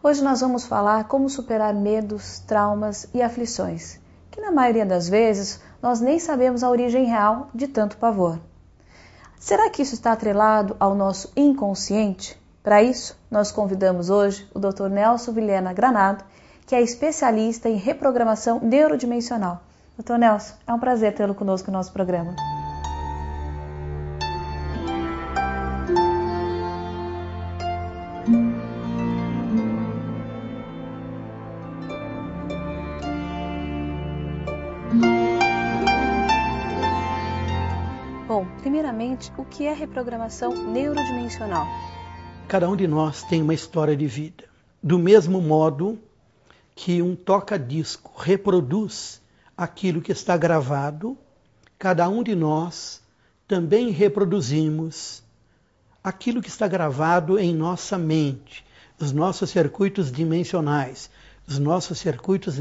Hoje nós vamos falar como superar medos, traumas e aflições, que na maioria das vezes nós nem sabemos a origem real de tanto pavor. Será que isso está atrelado ao nosso inconsciente? Para isso, nós convidamos hoje o Dr. Nelson Vilhena Granado, que é especialista em reprogramação neurodimensional. Dr. Nelson, é um prazer tê-lo conosco no nosso programa. Bom, primeiramente, o que é reprogramação neurodimensional? Cada um de nós tem uma história de vida. Do mesmo modo que um toca-disco reproduz aquilo que está gravado, cada um de nós também reproduzimos aquilo que está gravado em nossa mente, os nossos circuitos dimensionais, os nossos circuitos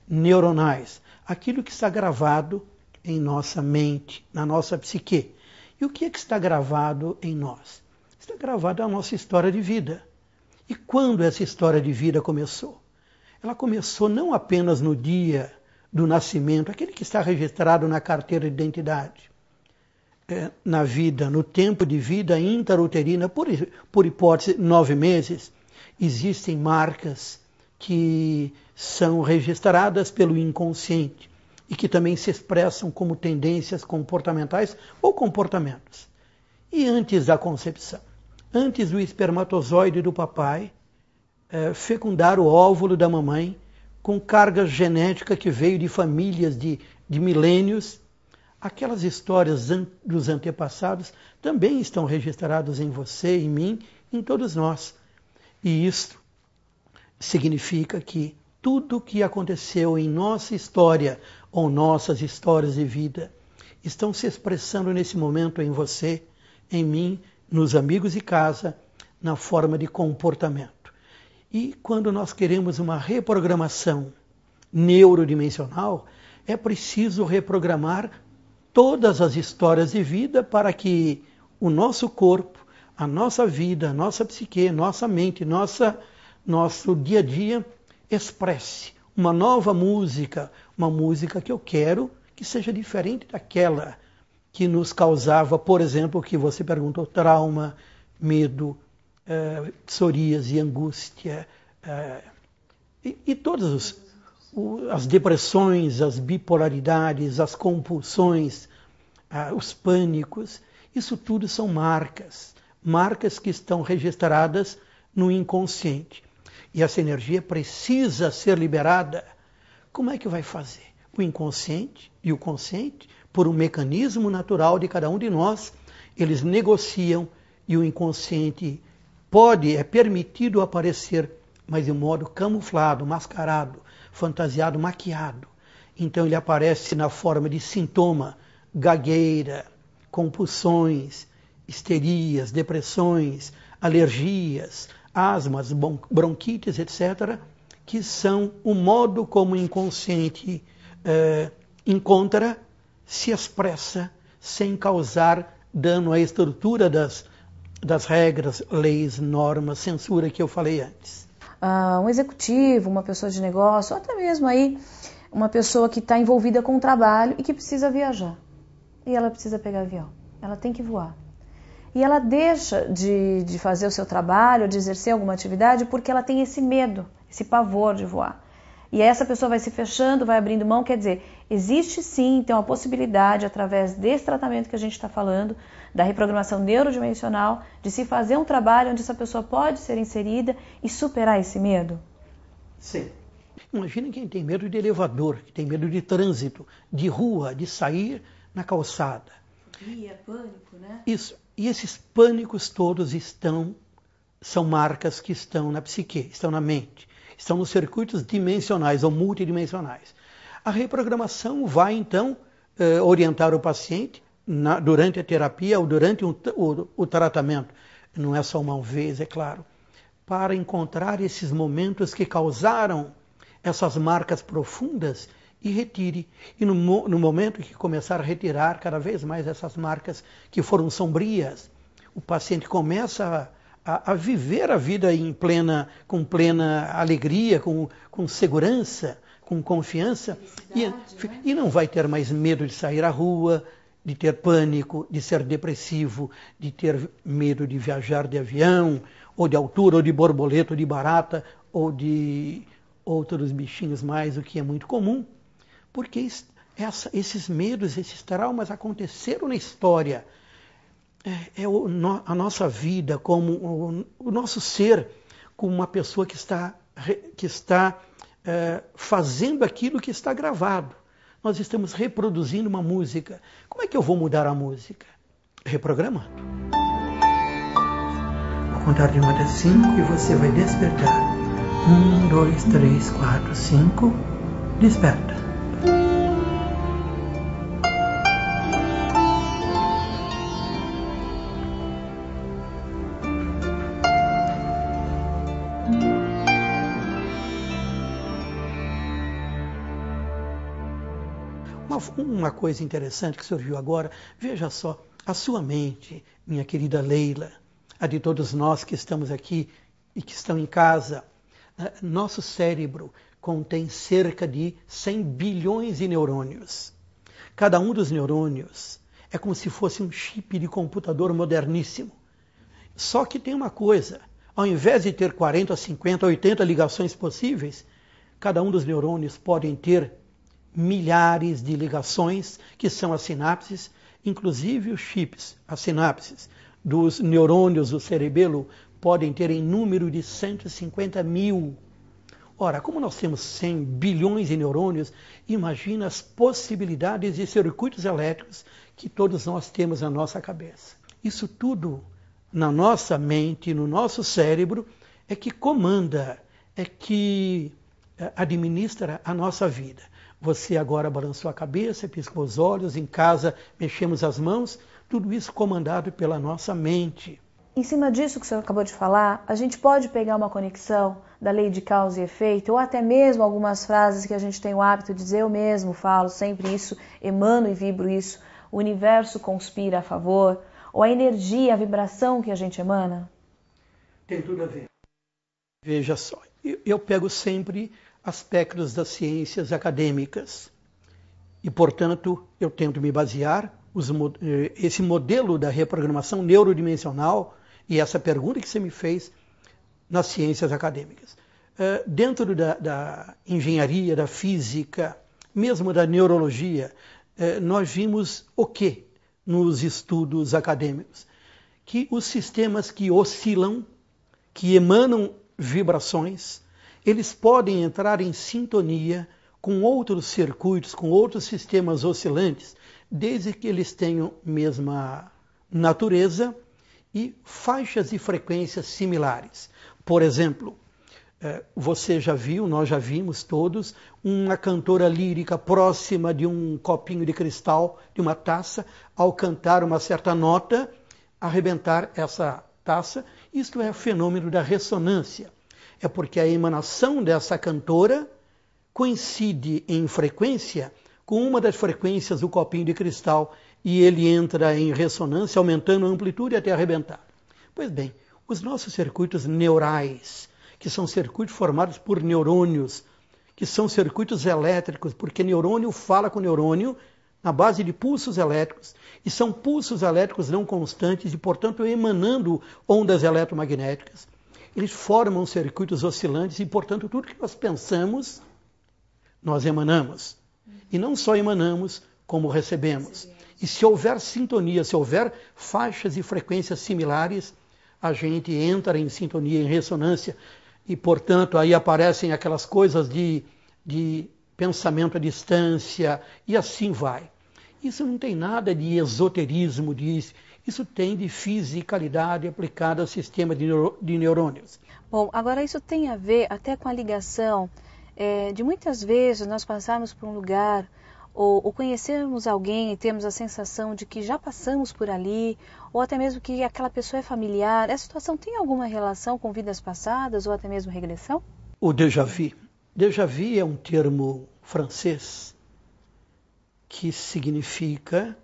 neuronais, aquilo que está gravado em nossa mente, na nossa psique. E o que é que está gravado em nós? Está gravado a nossa história de vida. E quando essa história de vida começou? Ela começou não apenas no dia do nascimento, aquele que está registrado na carteira de identidade. Na vida, no tempo de vida intrauterina, por hipótese, 9 meses, existem marcas que são registradas pelo inconsciente e que também se expressam como tendências comportamentais ou comportamentos. E antes da concepção, antes do espermatozoide do papai fecundar o óvulo da mamãe, com carga genética que veio de famílias de milênios, aquelas histórias dos antepassados também estão registradas em você, em mim, em todos nós. E isso significa que tudo o que aconteceu em nossa história ou nossas histórias de vida estão se expressando nesse momento em você, em mim, nos amigos de casa, na forma de comportamento. E quando nós queremos uma reprogramação neurodimensional, é preciso reprogramar todas as histórias de vida para que o nosso corpo, a nossa vida, a nossa psique, nossa mente, nosso dia a dia expresse uma nova música, uma música que eu quero que seja diferente daquela que nos causava, por exemplo, o que você perguntou, trauma, medo, psoríase, angústia, e todas as depressões, as bipolaridades, as compulsões, os pânicos. Isso tudo são marcas que estão registradas no inconsciente. E essa energia precisa ser liberada. Como é que vai fazer? O inconsciente e o consciente, por um mecanismo natural de cada um de nós, eles negociam e o inconsciente é permitido aparecer, mas de um modo camuflado, mascarado, fantasiado, maquiado. Então ele aparece na forma de sintoma, gagueira, compulsões, histerias, depressões, alergias, asmas, bronquites, etc., que são o modo como o inconsciente se expressa sem causar dano à estrutura das regras, leis, normas, censura que eu falei antes. Um executivo, uma pessoa de negócio, ou até mesmo aí uma pessoa que está envolvida com o trabalho e que precisa viajar. E ela precisa pegar avião, ela tem que voar. E ela deixa de fazer o seu trabalho, de exercer alguma atividade, porque ela tem esse medo, esse pavor de voar. E essa pessoa vai se fechando, vai abrindo mão, quer dizer, existe sim, tem uma possibilidade, através desse tratamento que a gente está falando, da reprogramação neurodimensional, de se fazer um trabalho onde essa pessoa pode ser inserida e superar esse medo? Sim. Imaginem quem tem medo de elevador, que tem medo de trânsito, de rua, de sair na calçada. Pânico, né? Isso. E esses pânicos todos são marcas que estão na psique, estão na mente, estão nos circuitos dimensionais ou multidimensionais. A reprogramação vai, então, orientar o paciente durante a terapia ou durante o tratamento, não é só uma vez, é claro, para encontrar esses momentos que causaram essas marcas profundas e retire. E no momento que começar a retirar cada vez mais essas marcas que foram sombrias, o paciente começa a viver a vida com plena alegria, com segurança, com confiança, e não vai ter mais medo de sair à rua, de ter pânico, de ser depressivo, de ter medo de viajar de avião, ou de altura, ou de borboleta, ou de barata, ou de outros bichinhos mais, o que é muito comum, porque esses medos, esses traumas aconteceram na história. A nossa vida, como o nosso ser, como uma pessoa que está fazendo aquilo que está gravado. Nós estamos reproduzindo uma música. Como é que eu vou mudar a música? Reprogramando. Vou contar de 1 até 5 e você vai despertar. 1, 2, 3, 4, 5. Desperta. Uma coisa interessante que surgiu agora, veja só, a sua mente, minha querida Leila, a de todos nós que estamos aqui e que estão em casa, nosso cérebro contém cerca de 100 bilhões de neurônios. Cada um dos neurônios é como se fosse um chip de computador moderníssimo. Só que tem uma coisa, ao invés de ter 40, 50, 80 ligações possíveis, cada um dos neurônios podem ter milhares de ligações, que são as sinapses, inclusive os chips, as sinapses dos neurônios do cerebelo podem ter em número de 150 mil. Ora, como nós temos 100 bilhões de neurônios, imagina as possibilidades de circuitos elétricos que todos nós temos na nossa cabeça. Isso tudo na nossa mente, no nosso cérebro, é que comanda, é que administra a nossa vida. Você agora balançou a cabeça, piscou os olhos, em casa mexemos as mãos, tudo isso comandado pela nossa mente. Em cima disso que o senhor acabou de falar, a gente pode pegar uma conexão da lei de causa e efeito, ou até mesmo algumas frases que a gente tem o hábito de dizer, eu mesmo falo sempre isso, emano e vibro isso, o universo conspira a favor, ou a energia, a vibração que a gente emana? Tem tudo a ver. Veja só, eu pego sempre aspectos das ciências acadêmicas e, portanto, eu tento me basear esse modelo da reprogramação neurodimensional e essa pergunta que você me fez nas ciências acadêmicas. Dentro da engenharia, da física, mesmo da neurologia, nós vimos o quê nos estudos acadêmicos? Que os sistemas que oscilam, que emanam vibrações, eles podem entrar em sintonia com outros circuitos, com outros sistemas oscilantes, desde que eles tenham mesma natureza e faixas de frequências similares. Por exemplo, você já viu, nós já vimos todos, uma cantora lírica próxima de um copinho de cristal, de uma taça, ao cantar uma certa nota, arrebentar essa taça. Isto é o fenômeno da ressonância. É porque a emanação dessa cantora coincide em frequência com uma das frequências do copinho de cristal e ele entra em ressonância, aumentando a amplitude até arrebentar. Pois bem, os nossos circuitos neurais, que são circuitos formados por neurônios, que são circuitos elétricos, porque neurônio fala com neurônio na base de pulsos elétricos, e são pulsos elétricos não constantes e, portanto, emanando ondas eletromagnéticas. Eles formam circuitos oscilantes e, portanto, tudo que nós pensamos, nós emanamos. E não só emanamos, como recebemos. E se houver sintonia, se houver faixas e frequências similares, a gente entra em sintonia, em ressonância, e, portanto, aí aparecem aquelas coisas de pensamento à distância, e assim vai. Isso não tem nada de esoterismo, isso tem de fisicalidade aplicada ao sistema de neurônios. Bom, agora isso tem a ver até com a ligação de muitas vezes nós passarmos por um lugar ou conhecermos alguém e termos a sensação de que já passamos por ali, ou até mesmo que aquela pessoa é familiar. Essa situação tem alguma relação com vidas passadas ou até mesmo regressão? O déjà vu. Déjà vu é um termo francês que significa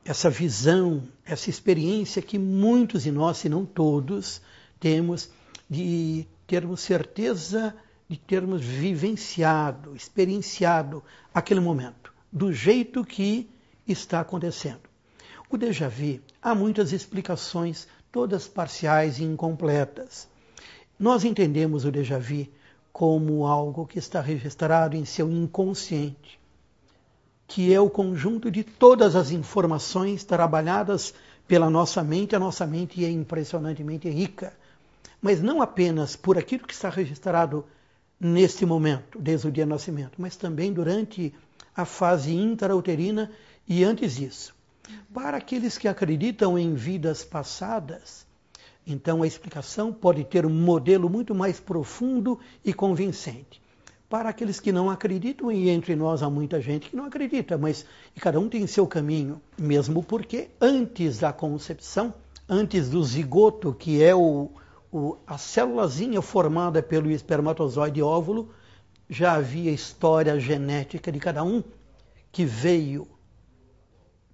essa visão, essa experiência que muitos de nós, se não todos, temos de termos certeza de termos vivenciado, experienciado aquele momento, do jeito que está acontecendo. O déjà vu, há muitas explicações, todas parciais e incompletas. Nós entendemos o déjà vu como algo que está registrado em seu inconsciente, que é o conjunto de todas as informações trabalhadas pela nossa mente. A nossa mente é impressionantemente rica, mas não apenas por aquilo que está registrado neste momento, desde o dia do nascimento, mas também durante a fase intrauterina e antes disso. Para aqueles que acreditam em vidas passadas, então a explicação pode ter um modelo muito mais profundo e convincente. Para aqueles que não acreditam, e entre nós há muita gente que não acredita, mas cada um tem seu caminho, mesmo porque antes da concepção, antes do zigoto, que é a célulazinha formada pelo espermatozoide e óvulo, já havia história genética de cada um que veio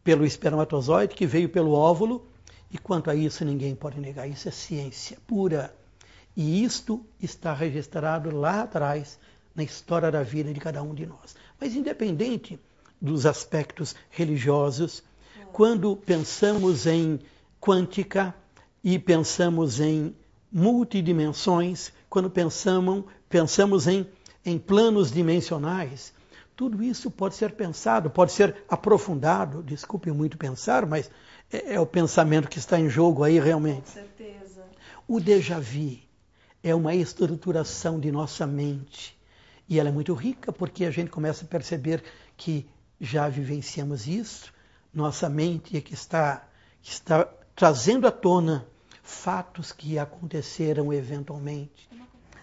pelo espermatozoide, que veio pelo óvulo, e quanto a isso ninguém pode negar, isso é ciência pura. E isto está registrado lá atrás, na história da vida de cada um de nós. Mas independente dos aspectos religiosos, quando pensamos em quântica e pensamos em multidimensões, quando pensamos em planos dimensionais, tudo isso pode ser pensado, pode ser aprofundado. Desculpe muito pensar, mas é o pensamento que está em jogo aí realmente. Com certeza. O déjà vu é uma estruturação de nossa mente. E ela é muito rica porque a gente começa a perceber que já vivenciamos isso. Nossa mente é que está trazendo à tona fatos que aconteceram eventualmente.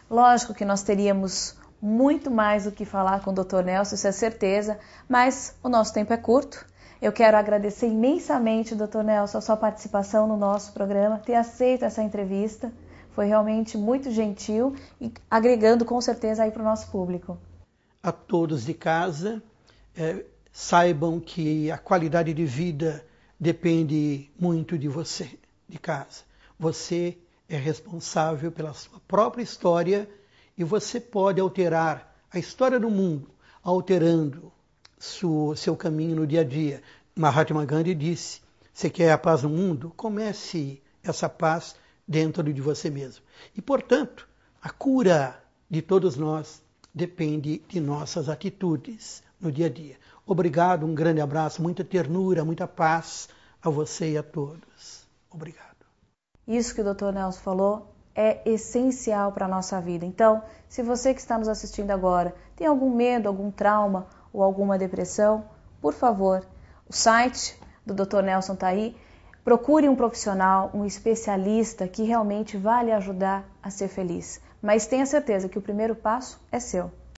Lógico que nós teríamos muito mais o que falar com o Dr. Nelson, isso é certeza, mas o nosso tempo é curto. Eu quero agradecer imensamente, Dr. Nelson, a sua participação no nosso programa, ter aceito essa entrevista. Foi realmente muito gentil e agregando com certeza aí para o nosso público. A todos de casa, saibam que a qualidade de vida depende muito de você, de casa. Você é responsável pela sua própria história e você pode alterar a história do mundo, alterando seu caminho no dia a dia. Mahatma Gandhi disse, você quer a paz no mundo? Comece essa paz dentro de você mesmo. E, portanto, a cura de todos nós depende de nossas atitudes no dia a dia. Obrigado, um grande abraço, muita ternura, muita paz a você e a todos. Obrigado. Isso que o Dr. Nelson falou é essencial para a nossa vida. Então, se você que está nos assistindo agora tem algum medo, algum trauma ou alguma depressão, por favor, o site do Dr. Nelson está aí. Procure um profissional, um especialista que realmente vai lhe ajudar a ser feliz. Mas tenha certeza que o primeiro passo é seu.